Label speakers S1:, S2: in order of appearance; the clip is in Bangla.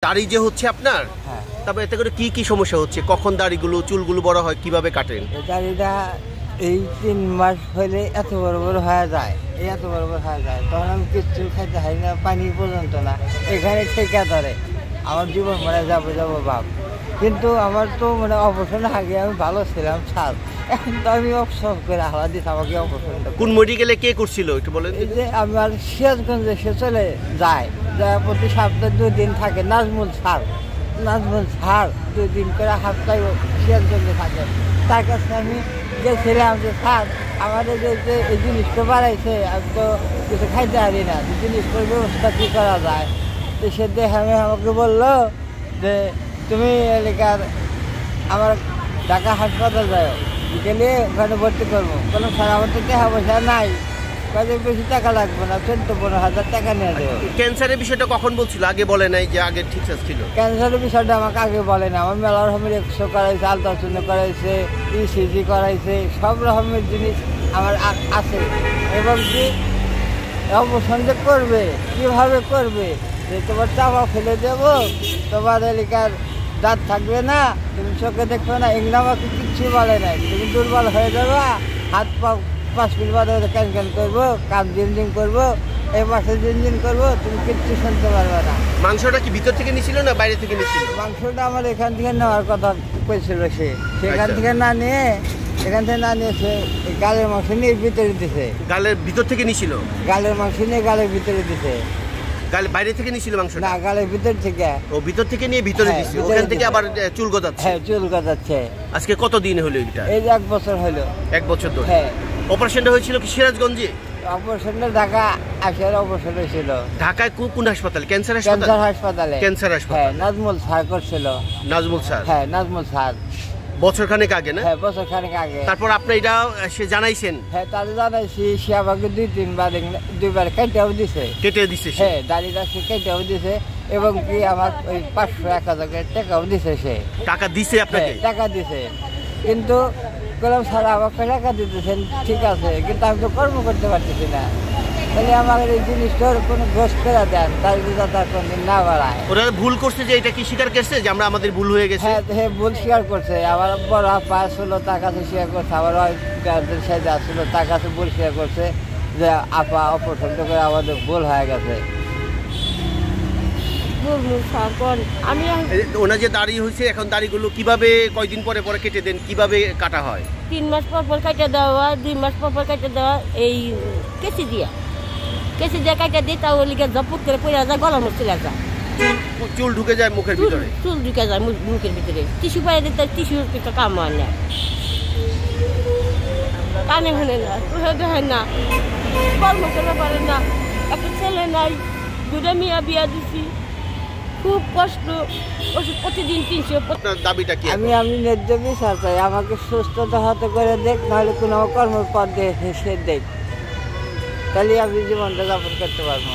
S1: দাড়ি যে হচ্ছে আপনার, তবে এতে করে কি কি সমস্যা হচ্ছে? কখন দাড়িগুলো চুলগুলো বড় হয়, কিভাবে কাটেন?
S2: দাড়িটা এই 3 মাস হলে এত বড় বড় হয়ে যায়, এত বড় বড় হয়ে যায়, তখন আমি কিচ্ছু খাইতে হয় না, পানি পর্যন্ত না, এখানে ঠেকা ধরে আমার জীবন মানে যাবো যাবো ভাব। কিন্তু আমার তো মানে অপারেশন আগে আমি ভালো ছিলাম স্যার, এখন তো আমি অপসর করে আহ্লা দিস আমাকে অপারেশনটা।
S1: কোন মেডিকেলে কে করছিল একটু বলেন?
S2: এই যে আমার সিরাজগঞ্জে সে চলে যায়, প্রতি সপ্তাহে 2 দিন থাকে নাজমুল স্যার 2 দিন করে সপ্তাহে সিরাজগঞ্জে থাকে। তার কাছে আমি গেছিলাম যে স্যার আমাদের যে এই জিনিসটা বাড়াইছে, আমি তো কিছু খাইতে পারি না, জিনিসটার ব্যবস্থা কী করা যায়। তো সে দেখে আমাকে বললো যে তুমি এলাকার আমার ঢাকা হাসপাতাল যাও, গেলে ওখানে ভর্তি করবো। কোনো স্যার আমার তো টাকা পয়সা নাই, কাজে বেশি টাকা লাগবে না, 14-15,000 টাকা নিয়ে দেবো।
S1: ক্যান্সারের বিষয়টা কখন বলছিল? আগে বলে নাই যে আগে ঠিক ছিল?
S2: ক্যান্সারের বিষয়টা আমাকে আগে বলে না। আমার মেলা রকমের এক্সো করাইছে, আলট্রাসাউন্ড করাইছে, ইসিজি করাইছে, সব রকমের জিনিস আমার আছে। এবং কি অপারেশন যে করবে, কীভাবে করবে, যে তোমার চাপা ফেলে দেবো, তোমার এলাকার দাঁত থাকবে না, তুমি চোখে দেখবে না, এগুলো আমাকে কিচ্ছু বলে নাই। তুমি দুর্বল হয়ে যাবা, হাত পা 5 মিনিট বাদে ক্যান করবো, কাজ জিনজিন করবো, এই মাসে জিনজিন করবো, তুমি কিচ্ছু শুনতে পারবে না।
S1: মাংসটা কি ভিতর থেকে নিছিল না বাইরে থেকে নিছিল?
S2: মাংসটা আমার এখান থেকে নেওয়ার কথা কইছিল, সেখান থেকে না নিয়ে, এখান থেকে না নিয়ে সে গালের মাংস নিয়ে ভিতরে দিছে।
S1: গালের ভিতর থেকে নিছিল?
S2: গালের মাংস নিয়ে গালের ভিতরে দিছে।
S1: গালে বাইরে থেকে নিছিল মাংস?
S2: না, গালের ভিতর থেকে।
S1: ও ভিতর থেকে নিয়ে ভিতরে দিছে, ওখান থেকে আবার চুল গজাচ্ছে?
S2: হ্যাঁ, চুল গজাচ্ছে।
S1: আজকে কতদিন হলো এটা?
S2: এই যে 1 বছর হলো।
S1: 1 বছর ধরে?
S2: হ্যাঁ।
S1: অপারেশনটা হয়েছিল কি সিরাজগঞ্জে?
S2: অপারেশনটা ঢাকা আসার অপারেশন হয়েছিল।
S1: ঢাকায় কোন হাসপাতাল? ক্যান্সার
S2: হাসপাতালে।
S1: ক্যান্সার হাসপাতাল।
S2: হ্যাঁ, নাজমুল স্যার করছিল।
S1: নাজমুল স্যার?
S2: হ্যাঁ, নাজমুল স্যার।
S1: বছরখানেক আগে না?
S2: হ্যাঁ, বছরখানেক আগে।
S1: তারপর আপনি এটা সে জানাইছেন?
S2: হ্যাঁ, তাদের জানাইছি, সে আমাকে 2-3বার কেটেও দিছে।
S1: কেটে দিছে?
S2: হ্যাঁ, দাড়িটা সে কেটেও দিছে, এবং কি আমার ওই 500-1000 টাকাও দিছে। সে
S1: টাকা দিছে আপনাকে?
S2: টাকা দিছে, কিন্তু বললাম স্যার আমাকে টাকা দিতেছেন ঠিক আছে, কিন্তু আমি তো কর্ম করতে পারতেছি না, তাহলে আমার এই জিনিসটার কোনো গোস করে দেন, দাড়ি যাতে কোনদিন না বাড়ায়।
S1: ওরা ভুল করছে যে এটা কি স্বীকার করছে যে আমরা আমাদের ভুল হয়ে গেছে?
S2: হ্যাঁ, ভুল স্বীকার করছে। আমার বড় আপা আসলো, তার কাছে স্বীকার করছে, আমার গার্জেন সাইডে আসলো, তার কাছে ভুল স্বীকার করছে যে আপা অপছন্দ করে আমাদের ভুল হয়ে গেছে।
S1: আমি ওনার যে দাড়ি হয়েছে, এখন দাড়িগুলো কিভাবে কয়দিন পরে পরে কেটে দেন, কিভাবে কাটা হয়?
S3: 3 মাস পর পর কেটে দেওয়া, 2 মাস পর পর কেটে দেওয়া, এই কেসি দিয়ে কাটা দিই, তাও লিখে জপুট করে পড়ে যায়, গলা মুখ চলে যায়,
S1: চুল ঢুকে যায় মুখের ভিতরে?
S3: চুল ঢুকে যায় মুখের ভিতরে। টিস্যু পায়ে দিতে টিস্যুর কাম হয় না, কানে শুনে না, চোখে দেখেন না, কর্ম করতে পারে না, একটা ছেলে নাই, 2টা মেয়ে বিয়া দিছি, খুব কষ্ট, ওষুধ প্রতিদিন 300।
S1: দাবিটা কি?
S2: আমি ন্যায্য বিচার চাই, আমাকে সুস্থতা হতে করে দেখ, নাহলে কোনো কর্মের পথ দেখে সে দেখ, তাহলে আমি জীবনটা যাপন করতে পারবো।